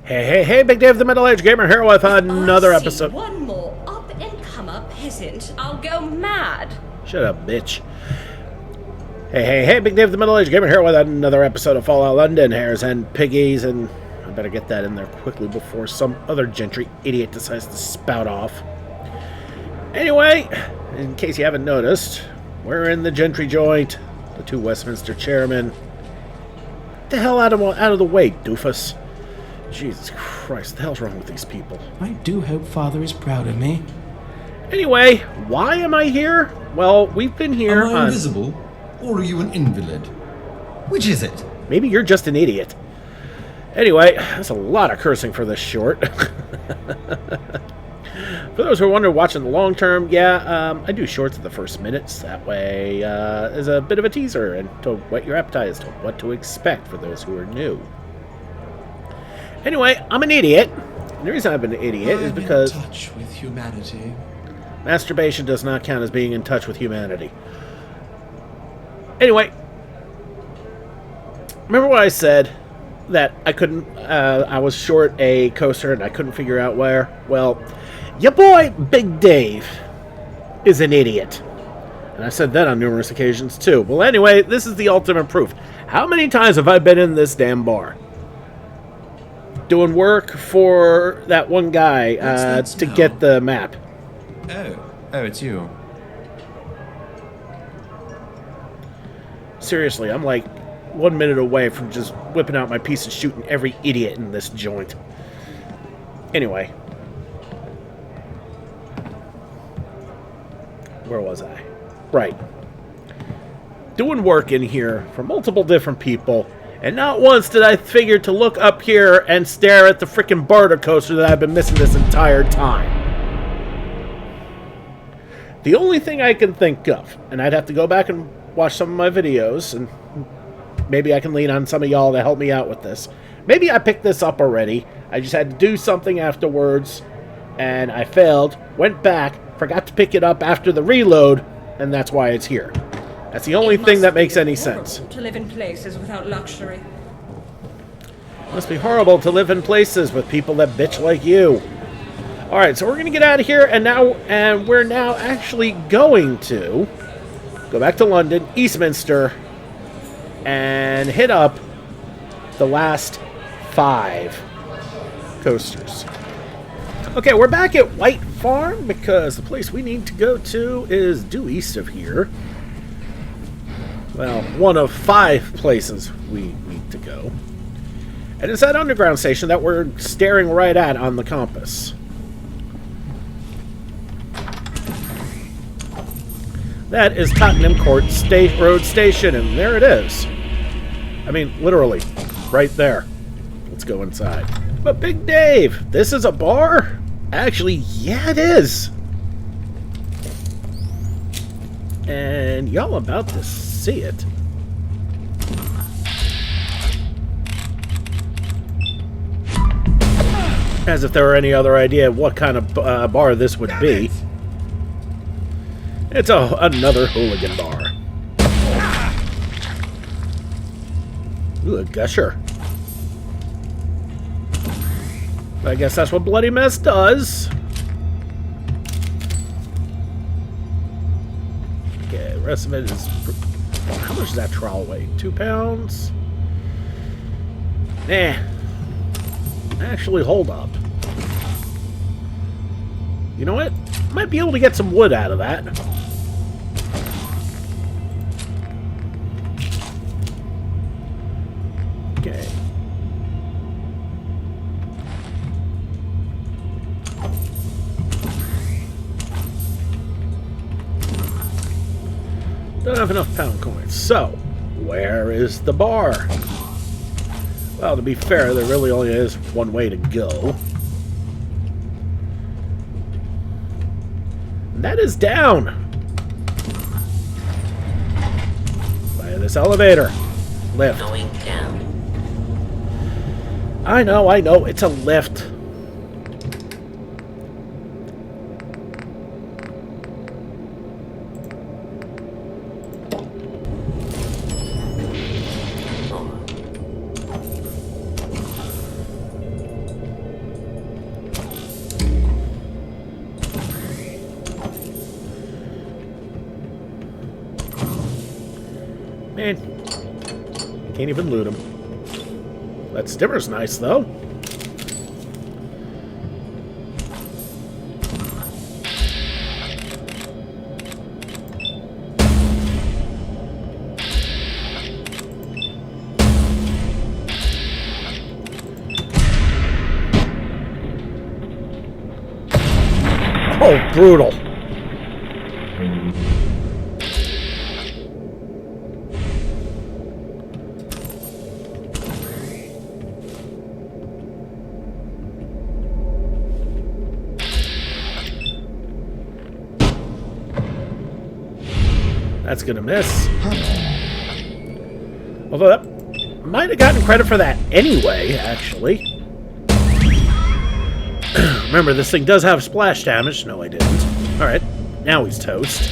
Hey, Big Dave the Middle-Aged Gamer here with another episode. One more up-and-comer peasant, I'll go mad. Shut up, bitch. Hey, Big Dave the Middle-Aged Gamer here with another episode of Fallout London, Hares and Piggies, and I better get that in there quickly before some other gentry idiot decides to spout off. Anyway, in case you haven't noticed, we're in the gentry joint, the two Westminster chairmen. Get the hell out of the way, doofus. Jesus Christ, what the hell's wrong with these people? I do hope Father is proud of me. Anyway, why am I here? Well, we've been here Am I invisible, or are you an invalid? Which is it? Maybe you're just an idiot. Anyway, that's a lot of cursing for this short. For those who are wondering, watching the long term, I do shorts at the first minutes. That way, as a bit of a teaser and to whet your appetite as to what to expect for those who are new. Anyway, I'm an idiot. And the reason I've been an idiot is because I'm in touch with humanity. Masturbation does not count as being in touch with humanity. Anyway, remember what I said that I was short a coaster and I couldn't figure out where? Well, your boy Big Dave is an idiot. And I said that on numerous occasions too. Well, anyway, this is the ultimate proof. How many times have I been in this damn bar? Doing work for that one guy to get the map. Oh, it's you. Seriously, I'm like 1 minute away from just whipping out my piece and shooting every idiot in this joint. Anyway. Where was I? Right. Doing work in here for multiple different people. And not once did I figure to look up here and stare at the frickin' barter coaster that I've been missing this entire time. The only thing I can think of, and I'd have to go back and watch some of my videos, and maybe I can lean on some of y'all to help me out with this. Maybe I picked this up already. I just had to do something afterwards, and I failed, went back, forgot to pick it up after the reload, and that's why it's here. That's the only thing that makes any sense. To live in places without luxury. It must be horrible to live in places with people that bitch like you. Alright, so we're going to get out of here, and we're now actually going to go back to London, Eastminster, and hit up the last 5 coasters. Okay, we're back at White Farm, because the place we need to go to is due east of here. Well, one of 5 places we need to go. And it's that underground station that we're staring right at on the compass. That is Tottenham Court Road Station, and there it is. I mean, literally, right there. Let's go inside. But Big Dave, this is a bar? Actually, yeah, it is. And y'all about to see it. As if there were any other idea what kind of bar this would be. It's another hooligan bar. Ooh, a gusher. I guess that's what Bloody Mess does. Okay, the rest of it is... How much does that trowel weigh? 2 pounds? Nah. Actually, hold up. You know what? Might be able to get some wood out of that. Okay. Don't have enough pound coins. So, where is the bar? Well, to be fair, there really only is one way to go. And that is down. Via this elevator. Lift. Going down. I know, it's a lift. Man, can't even loot him. That stimmer's nice, though. Oh, brutal. That's gonna miss. Although that might have gotten credit for that anyway, actually. Remember, this thing does have splash damage. No, I didn't. Alright, now he's toast.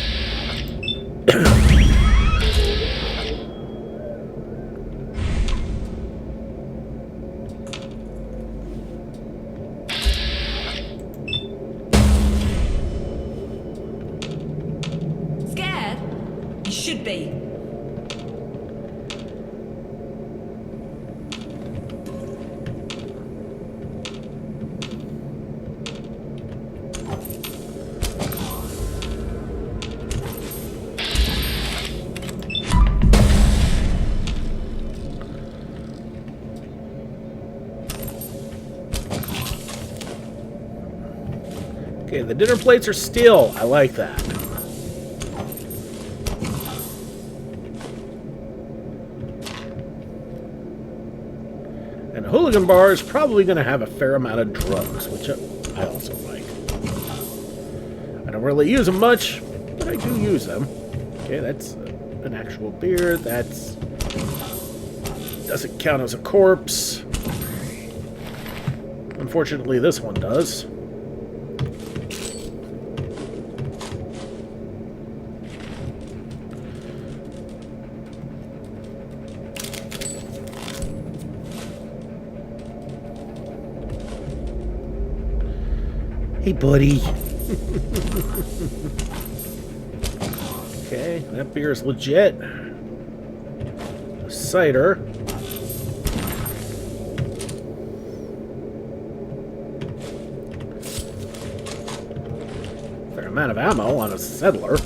Scared? You should be. Okay, the dinner plates are steel. I like that. And a hooligan bar is probably going to have a fair amount of drugs, which I also like. I don't really use them much, but I do use them. Okay, that's an actual beer. That's doesn't count as a corpse. Unfortunately, this one does. Hey, buddy. Okay, that beer is legit. Cider. Fair amount of ammo on a settler.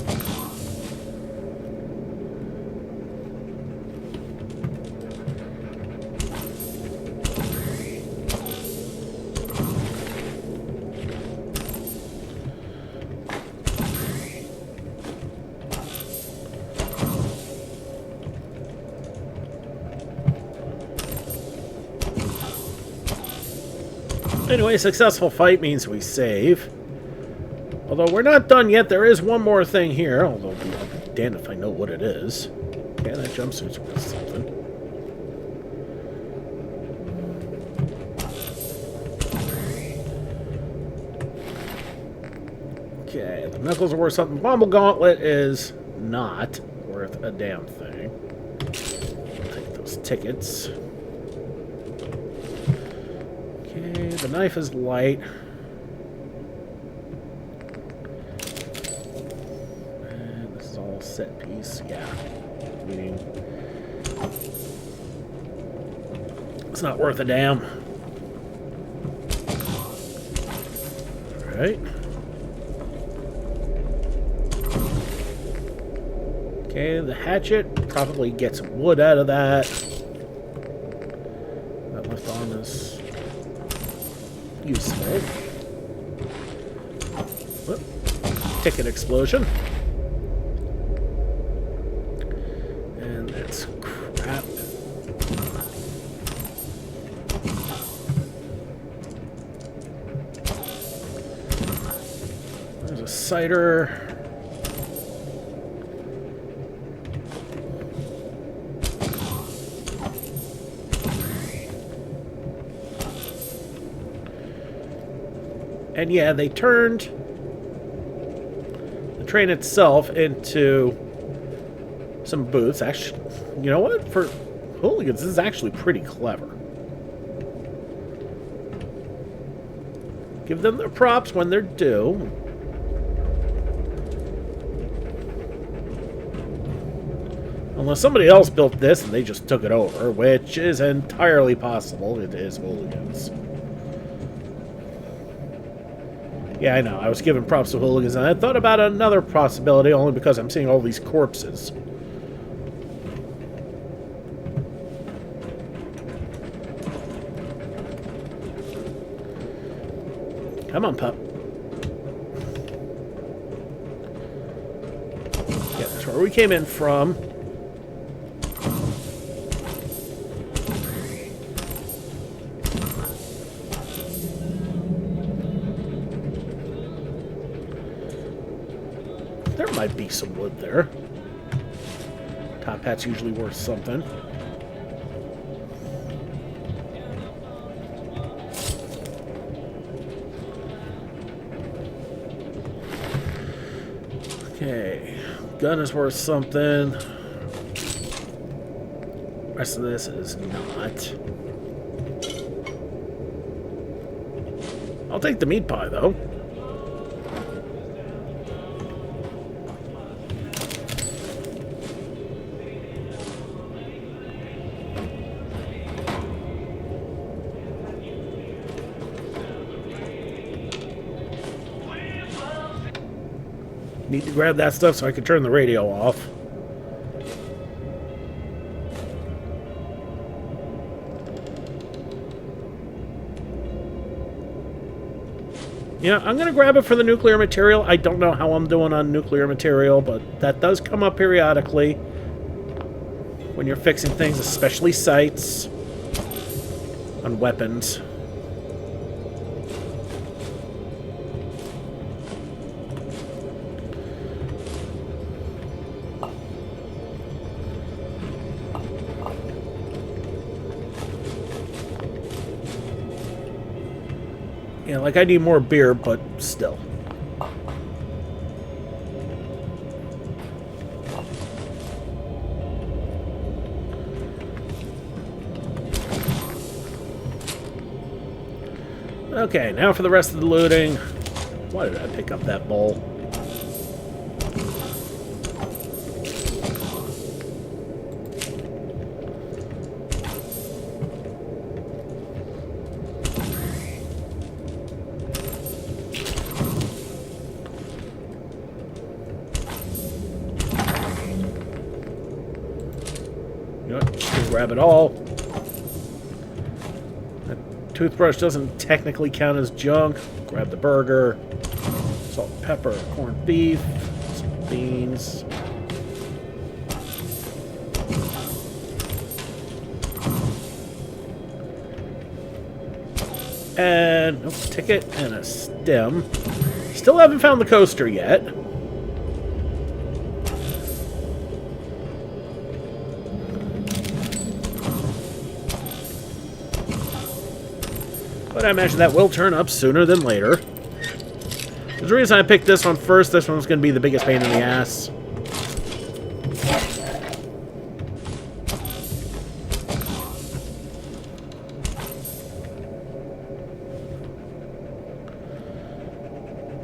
Anyway, successful fight means we save. Although we're not done yet, there is one more thing here. Although I'll be damned if I know what it is. Okay, that jumpsuit's worth something. Okay, the knuckles are worth something. Bomble Gauntlet is not worth a damn thing. I'll take those tickets. Okay, the knife is light. And this is all set piece, yeah. Meaning it's not worth a damn. Alright. Okay, the hatchet probably gets wood out of that. That left arm is useful. Whoop. Ticket explosion. And that's crap. There's a cider. And yeah, they turned the train itself into some booths. Actually, you know what? For hooligans, this is actually pretty clever. Give them their props when they're due. Unless somebody else built this and they just took it over, which is entirely possible. It is hooligans. Yeah, I know. I was giving props to hooligans, and I thought about another possibility only because I'm seeing all these corpses. Come on, pup. Yeah, that's where we came in from. There might be some wood there. Top hat's usually worth something. Okay, gun is worth something. Rest of this is not. I'll take the meat pie, though. Need to grab that stuff so I can turn the radio off. Yeah, I'm going to grab it for the nuclear material. I don't know how I'm doing on nuclear material, but that does come up periodically when you're fixing things, especially sights on weapons. Yeah, like I need more beer, but still. Okay, now for the rest of the looting. Why did I pick up that bowl? You know what? Just grab it all. That toothbrush doesn't technically count as junk. Grab the burger. Salt and pepper, corned beef, some beans. And a ticket and a stem. Still haven't found the coaster yet. But I imagine that will turn up sooner than later. There's a reason I picked this one first. This one's going to be the biggest pain in the ass.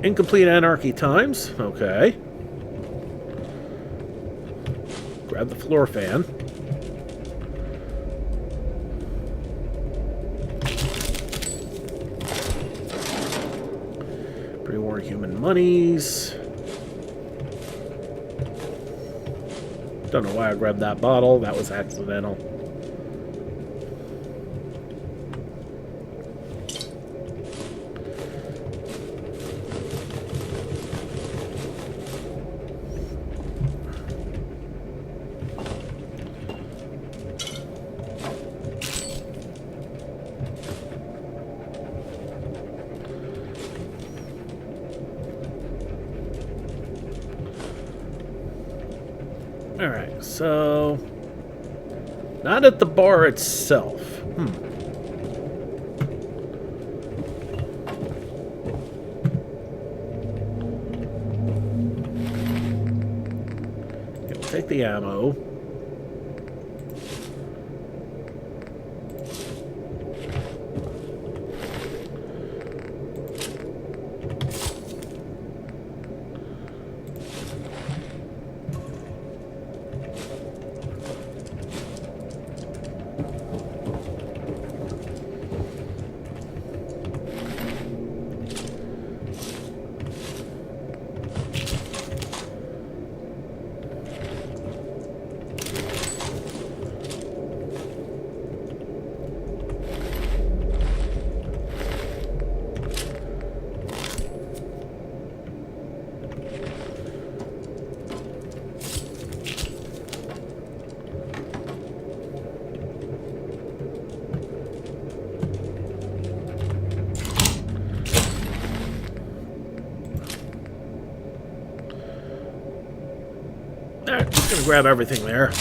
Incomplete anarchy times. Okay. Grab the floor fan. Pre-war human monies. Don't know why I grabbed that bottle. That was accidental. Alright, so... not at the bar itself. Okay, we'll take the ammo. gonna grab everything there.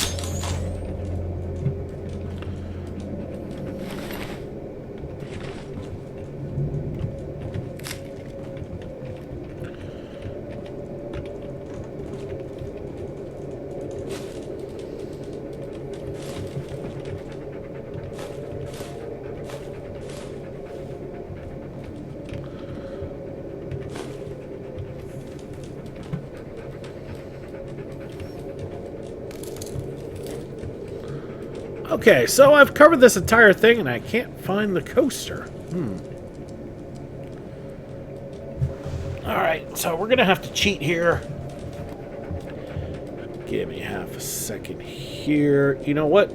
Okay, so I've covered this entire thing and I can't find the coaster. Alright, so we're gonna have to cheat here. Give me half a second here. You know what?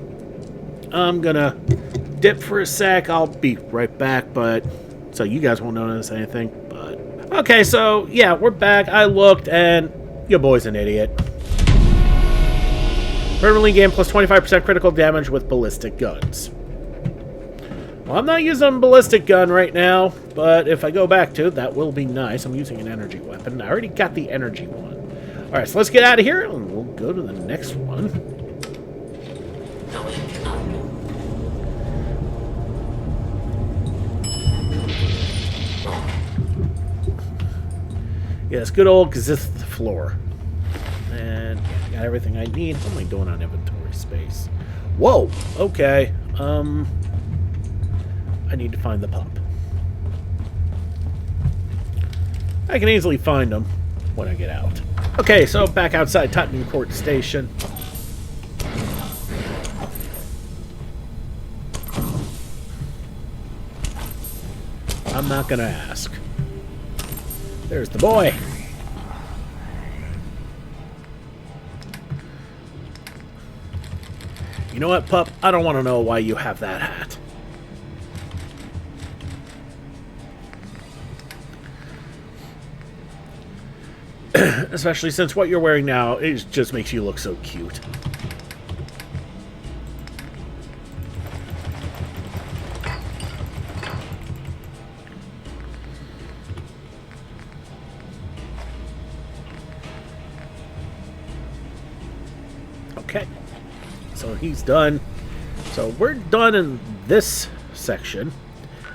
I'm gonna dip for a sec. I'll be right back, but so you guys won't notice anything. But okay, so yeah, we're back. I looked and your boy's an idiot. Permanently gain plus 25% critical damage with ballistic guns. Well, I'm not using a ballistic gun right now, but if I go back to it, that will be nice. I'm using an energy weapon. I already got the energy one. Alright, so let's get out of here, and we'll go to the next one. Yes, good old Gazith floor. And yeah, I got everything I need. What am I doing on inventory space? Whoa! Okay. I need to find the pup. I can easily find them when I get out. Okay, so back outside Tottenham Court Station. I'm not gonna ask. There's the boy. You know what, pup? I don't want to know why you have that hat. Especially since what you're wearing now, it just makes you look so cute. Okay. So he's done. So we're done in this section.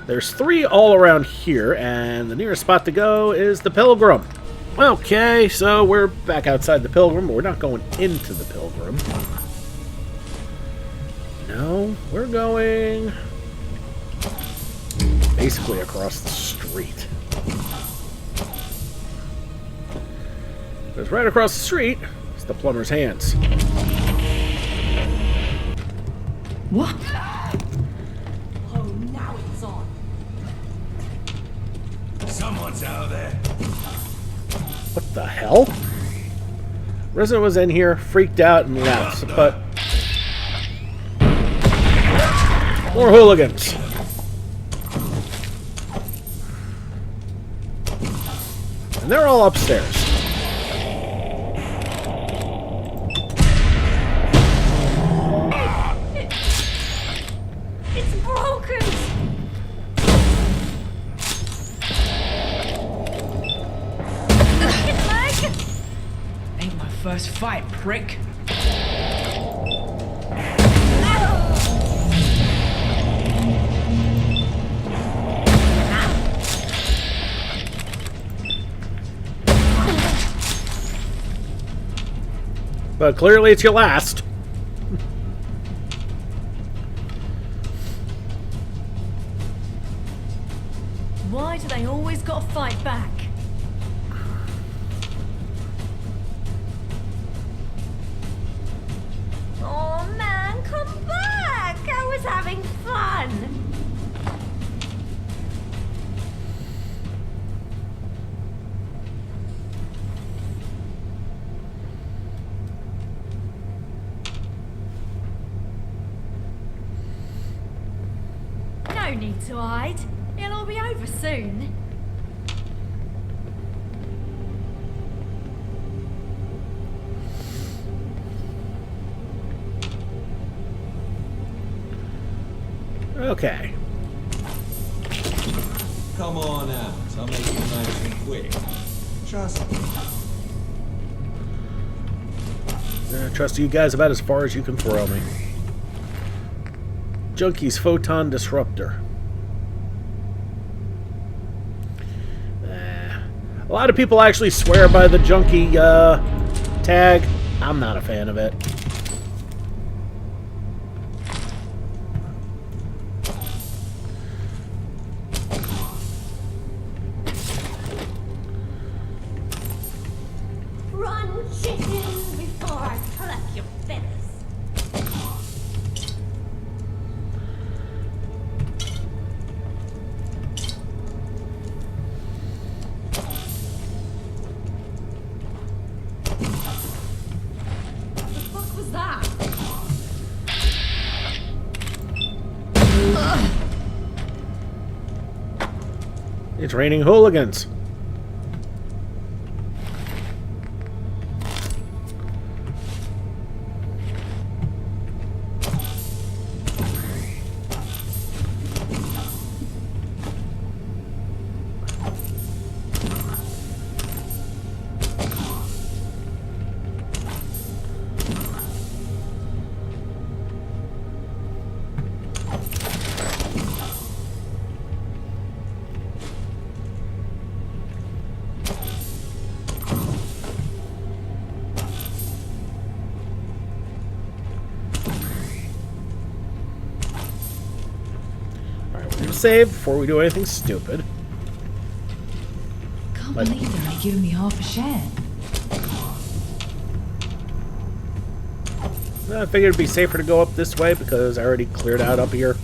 There's 3 all around here, and the nearest spot to go is the Pilgrim. Okay, so we're back outside the Pilgrim, but we're not going into the Pilgrim. No, we're going basically across the street. Because right across the street is the plumber's hands. What? Oh, now it's on. Someone's out there. What the hell? Resident was in here, freaked out, and left, but... more hooligans. And they're all upstairs. It's broken! His leg! Ain't my first fight, prick. But clearly it's your last. Why do they always gotta fight back? Oh man, come back! I was having fun! No need to hide. It'll all be over soon. Okay. Come on out. I'll make it nice and quick. Trust me. I trust you guys about as far as you can throw me. Junkie's Photon Disruptor. A lot of people actually swear by the Junkie tag. I'm not a fan of it. Run, chicken, before I collect your feathers. What the fuck was that? It's raining hooligans. Save before we do anything stupid. Can't believe they're only giving me half a share. I figured it'd be safer to go up this way because I already cleared out up here.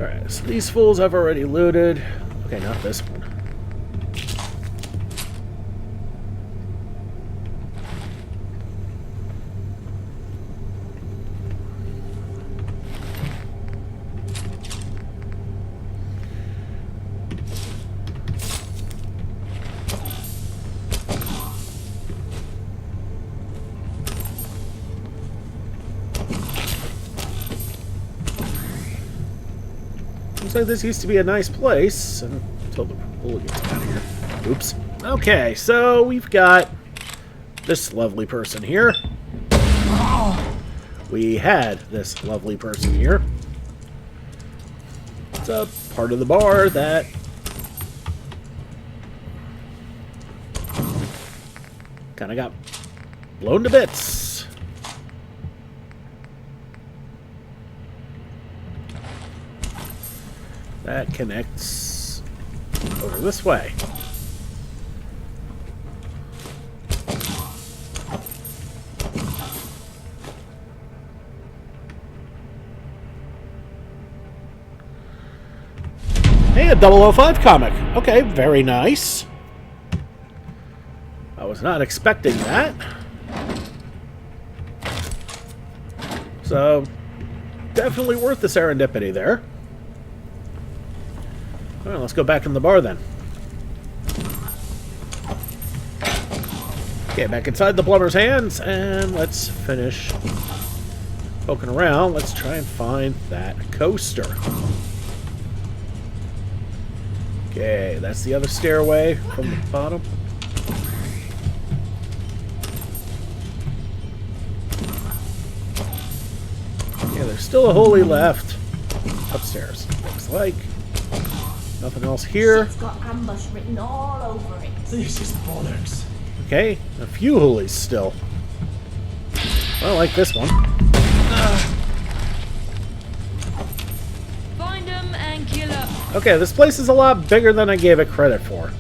Alright, so these fools I've already looted. Okay, not this one. Looks like this used to be a nice place until the hooligans got here. Oops. Okay, so we've got this lovely person here. We had this lovely person here. It's a part of the bar that kind of got blown to bits. That connects over this way. Hey, a 005 comic. Okay, very nice. I was not expecting that. So, definitely worth the serendipity there. Alright, let's go back in the bar then. Okay, back inside the plumber's hands, and let's finish poking around. Let's try and find that coaster. Okay, that's the other stairway from the bottom. Yeah, there's still a holy left upstairs, looks like. Nothing else here. It's got ambush written all over it. This is bollocks. Okay, a few hoolies still. Well, like this one. Find them and kill them. Okay, this place is a lot bigger than I gave it credit for.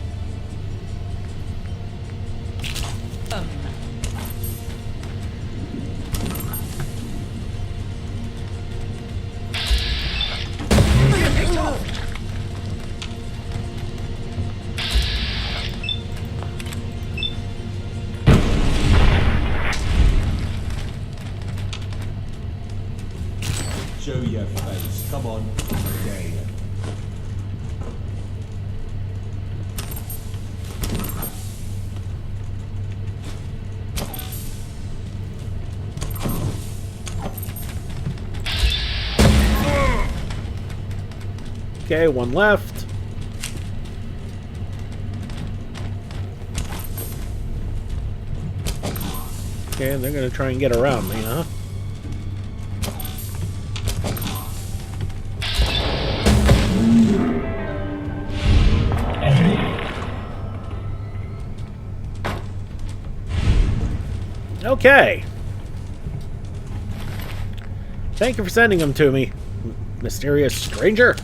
Show your face. Come on. I dare you. Okay, one left. Okay, and they're going to try and get around me, huh? Okay. Thank you for sending them to me, mysterious stranger.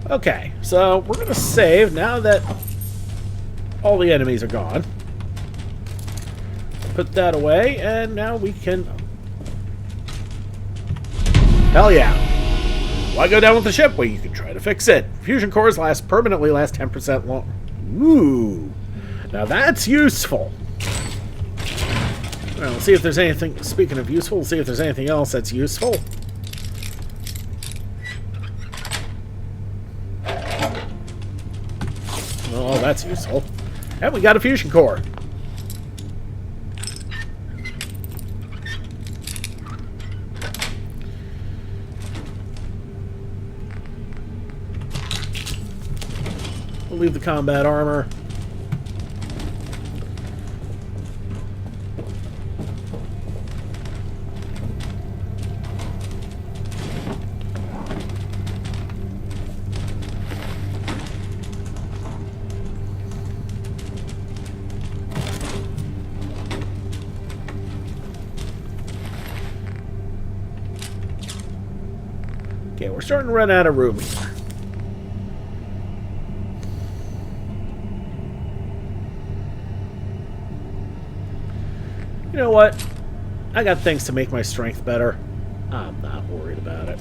Okay, so we're going to save now that all the enemies are gone. Put that away, and now we can... Hell yeah. Why go down with the ship? Well, you can try to fix it. Fusion cores permanently last 10% long. Ooh. Now that's useful. Well, let's see if there's anything... Speaking of useful, let's see if there's anything else that's useful. Oh, that's useful. And we got a fusion core. We'll leave the combat armor. Okay, we're starting to run out of room here. You know what? I got things to make my strength better. I'm not worried about it.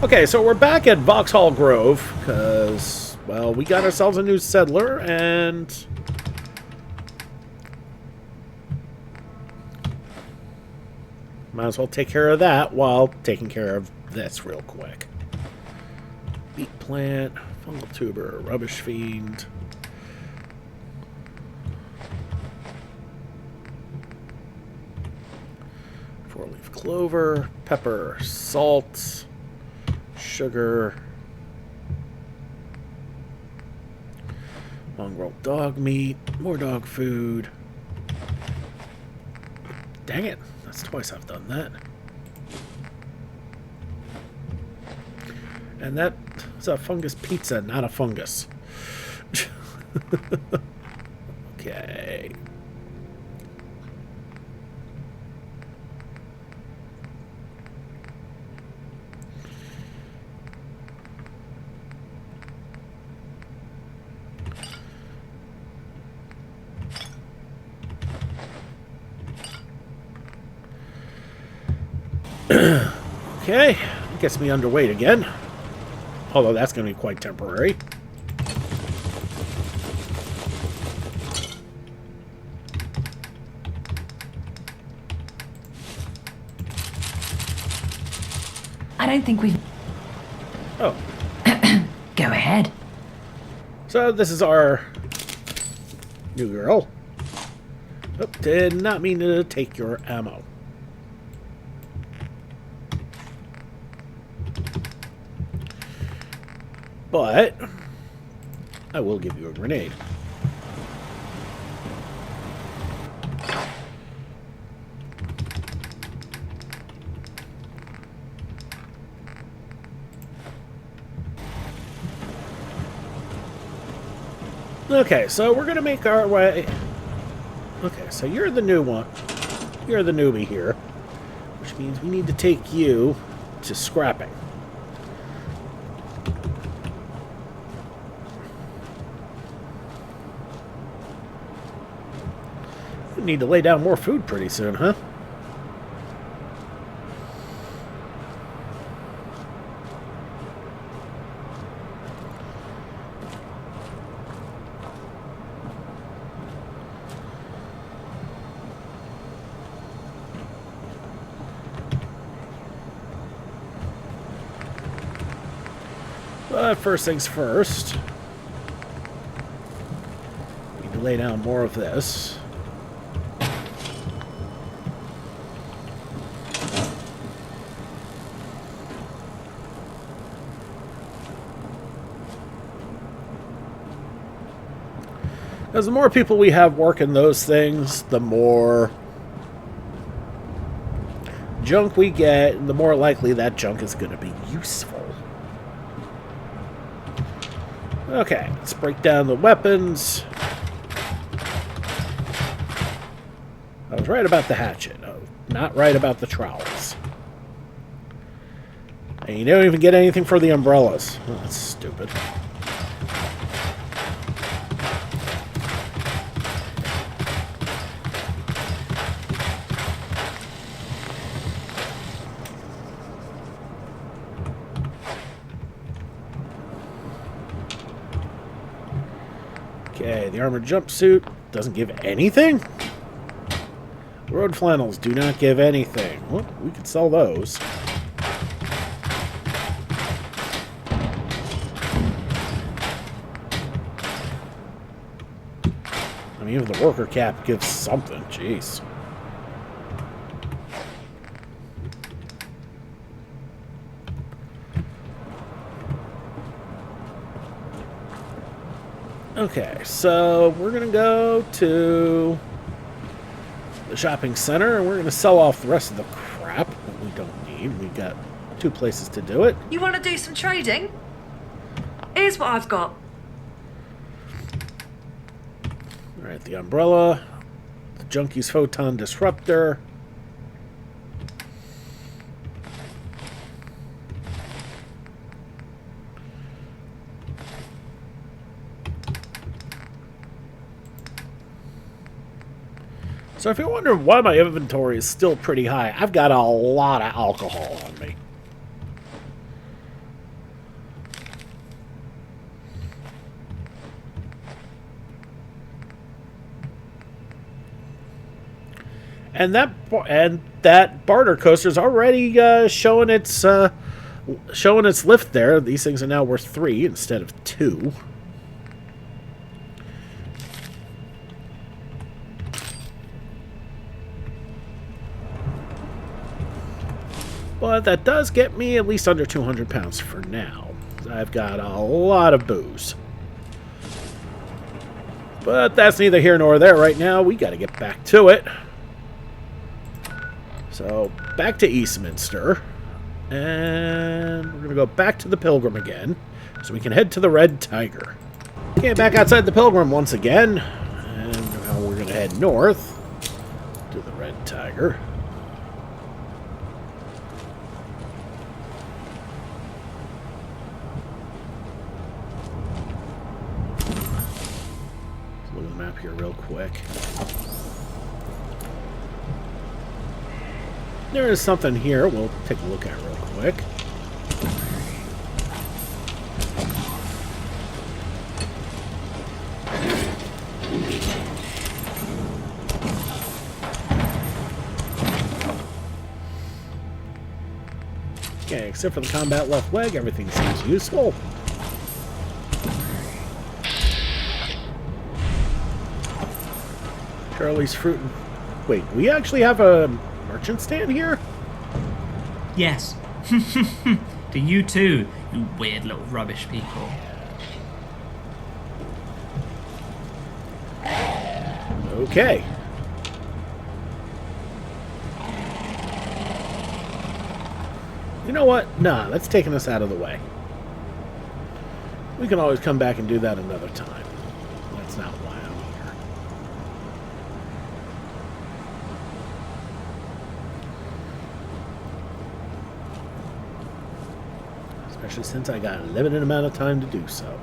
Okay, so we're back at Vauxhall Grove, because, well, we got ourselves a new settler, and... might as well take care of that while taking care of this real quick. Beet plant, fungal tuber, rubbish fiend... four-leaf clover, pepper, salt... sugar, mongrel dog meat, more dog food. Dang it, that's twice I've done that. And that's a fungus pizza, not a fungus. Okay. Okay, gets me underweight again. Although that's going to be quite temporary. I don't think we've... Oh. Go ahead. So this is our new girl. Oh, did not mean to take your ammo. But I will give you a grenade. Okay, so we're gonna make our way. Okay, so you're the new one. You're the newbie here, which means we need to take you to scrapping. We need to lay down more food pretty soon, huh? But first things first. We need to lay down more of this. Because the more people we have working those things, the more junk we get, and the more likely that junk is going to be useful. Okay, let's break down the weapons. I was right about the hatchet. Oh, not right about the trowels. And you don't even get anything for the umbrellas. Oh, that's stupid. Okay, the armored jumpsuit doesn't give anything? Road flannels do not give anything. Well, we could sell those. I mean, even the worker cap gives something. Jeez. Okay, so we're going to go to the shopping center, and we're going to sell off the rest of the crap that we don't need. We've got 2 places to do it. You want to do some trading? Here's what I've got. Alright, the umbrella, the Junkie's Photon Disruptor. So if you're wondering why my inventory is still pretty high, I've got a lot of alcohol on me. And that barter coaster is already showing its lift there. These things are now worth 3 instead of 2. But that does get me at least under 200 pounds for now. I've got a lot of booze. But that's neither here nor there right now. We got to get back to it. So, back to Eastminster. And we're going to go back to the Pilgrim again, so we can head to the Red Tiger. Okay, back outside the Pilgrim once again. And now we're going to head north to the Red Tiger. Let's look at the map here real quick. There is something here we'll take a look at real quick. Okay, except for the combat left leg, everything seems useful. Charlie's Fruit. Wait, we actually have a merchant stand here? Yes. To you too, you weird little rubbish people. Okay. You know what? Nah, that's taking us out of the way. We can always come back and do that another time. That's not why I'm here. Especially since I got a limited amount of time to do so.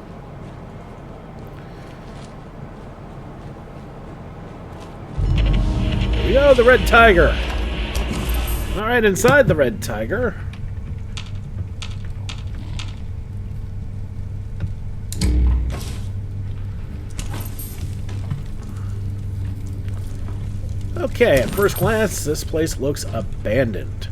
Here we go, the Red Tiger. Alright, inside the Red Tiger. Okay, at first glance, this place looks abandoned.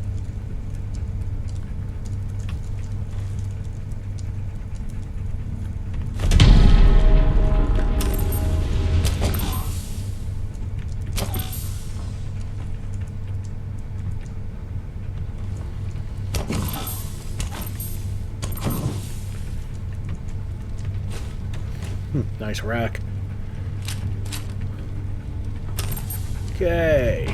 Nice rack. Okay.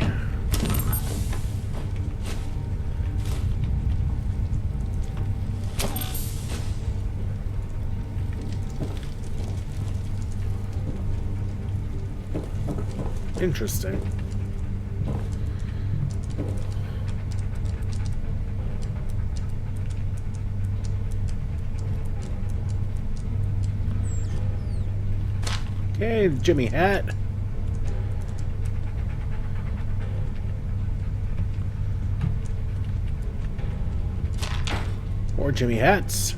Interesting. Okay, Jimmy hat. More Jimmy hats.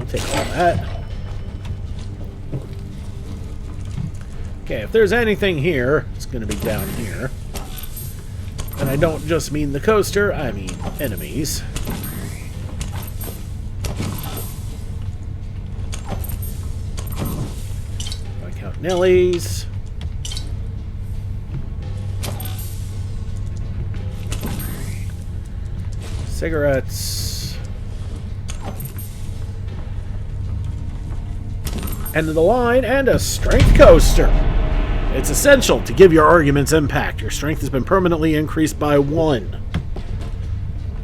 Take all that. Okay, if there's anything here, it's going to be down here. And I don't just mean the coaster, I mean enemies. I count Nellies. Cigarettes. End of the line, and a strength coaster. It's essential to give your arguments impact. Your strength has been permanently increased by 1.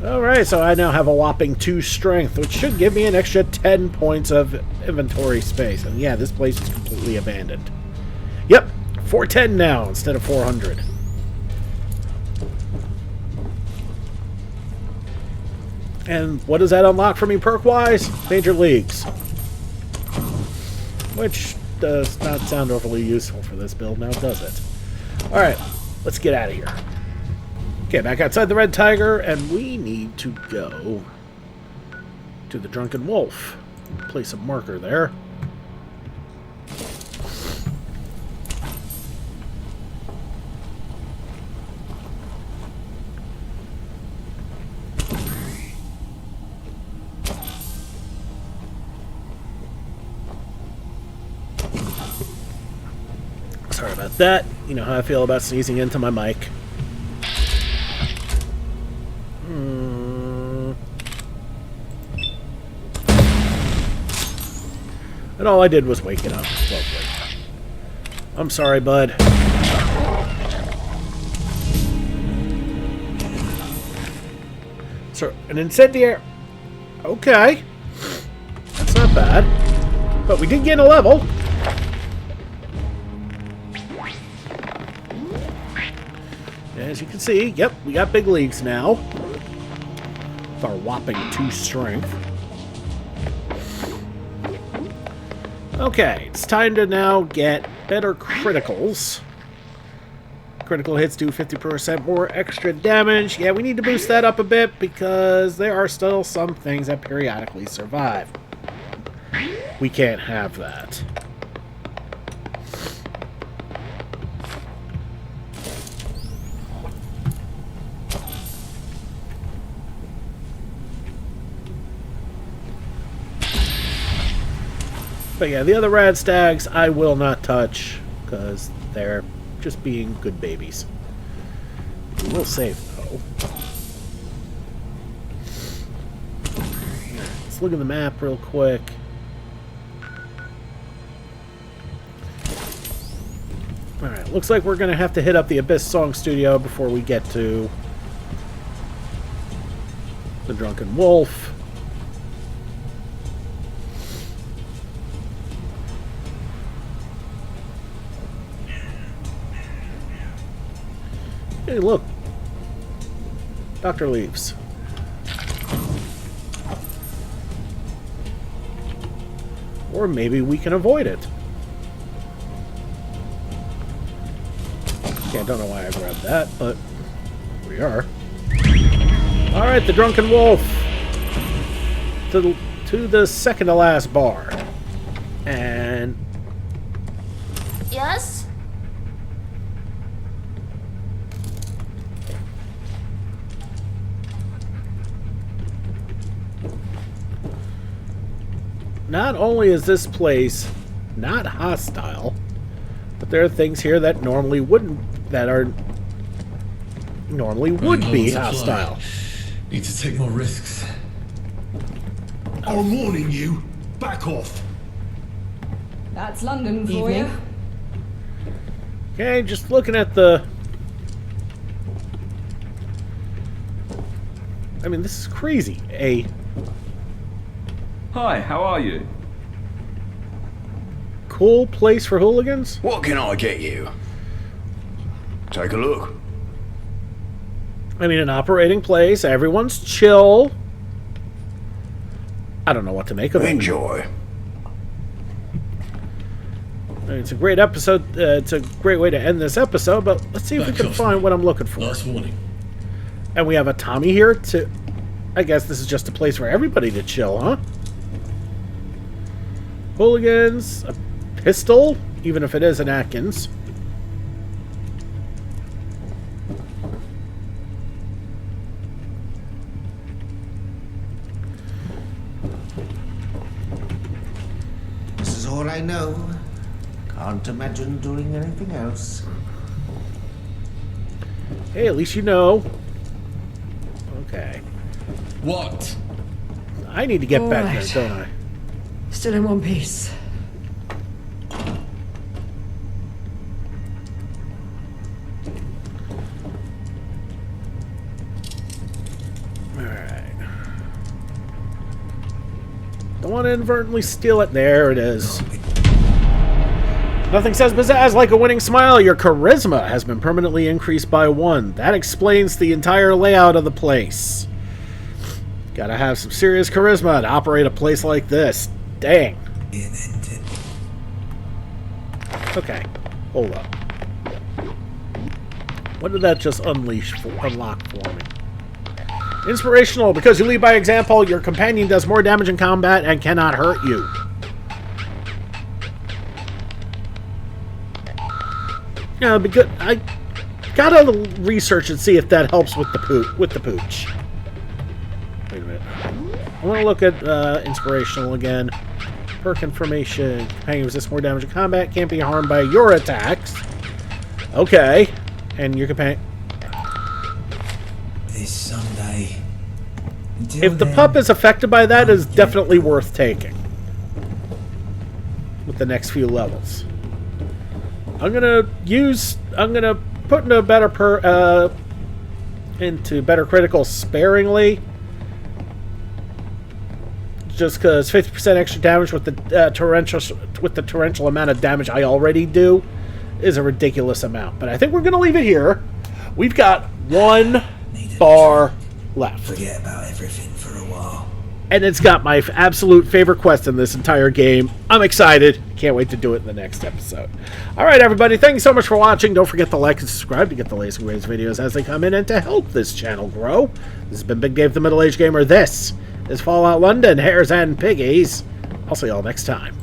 Alright, so I now have a whopping 2 strength, which should give me an extra 10 points of inventory space. And yeah, this place is completely abandoned. Yep, 410 now instead of 400. And what does that unlock for me perk-wise? Major Leagues. Which does not sound overly useful for this build now, does it? Alright, let's get out of here. Okay, back outside the Red Tiger, and we need to go to the Drunken Wolf. Place a marker there. Sorry about that. You know how I feel about sneezing into my mic. And all I did was wake it up. Lovely. I'm sorry, bud. So, an incendiary... Okay. That's not bad. But we did gain a level. As you can see, yep, we got big leagues now. With our whopping 2 strength. Okay, it's time to now get better criticals. Critical hits do 50% more extra damage. Yeah, we need to boost that up a bit because there are still some things that periodically survive. We can't have that. But yeah, the other rad stags I will not touch because they're just being good babies. We will save though. Let's look at the map real quick. Alright, looks like we're going to have to hit up the Abyss Song Studio before we get to the Drunken Wolf. Hey, look. Doctor leaves. Or maybe we can avoid it. Okay, I don't know why I grabbed that, but we are. Alright, the Drunken Wolf. To the second to last bar. And... Yes? not only is this place not hostile, but there are things here that normally would be hostile. Need to take more risks. I'm warning you. Back off. That's London for Evening. you. Okay, just looking at the... I mean, this is crazy. Hi, how are you? Cool place for hooligans? What can I get you? Take a look. I mean, an operating place. Everyone's chill. I don't know what to make of it. Enjoy. I mean, it's a great episode. It's a great way to end this episode, but let's see if we Back can off, find mate. what I'm looking for. Last warning. And we have a Tommy here to... I guess this is just a place for everybody to chill, huh? Hooligans, a pistol, even if it is an Atkins. This is all I know. Can't imagine doing anything else. Hey, at least you know. Okay. What? I need to get All back right. there, don't I? Still in one piece. Alright. Don't want to inadvertently steal it. There it is. Nothing says pizzazz like a winning smile. Your charisma has been permanently increased by 1. That explains the entire layout of the place. Gotta have some serious charisma to operate a place like this. Dang. Okay. Hold up. What did that just unlock for me? Inspirational. Because you lead by example, your companion does more damage in combat and cannot hurt you. Yeah, it'd be good. I gotta research and see if that helps with the pooch. Wait a minute. I want to look at inspirational again. Perk information. Companion resist more damage in combat. Can't be harmed by your attacks. Okay. And your companion... This Sunday. If the pup is affected by that, is definitely worth taking. With the next few levels. I'm gonna put into better critical sparingly. Just because 50% extra damage with the torrential amount of damage I already do is a ridiculous amount. But I think we're gonna leave it here. We've got 1 bar left. Forget about everything for a while. And it's got my absolute favorite quest in this entire game. I'm excited. Can't wait to do it in the next episode. Alright, everybody. Thank you so much for watching. Don't forget to like and subscribe to get the latest and greatest videos as they come in and to help this channel grow. This has been Big Dave the Middle-Aged Gamer. This is Fallout London, Hares and Piggies. I'll see y'all next time.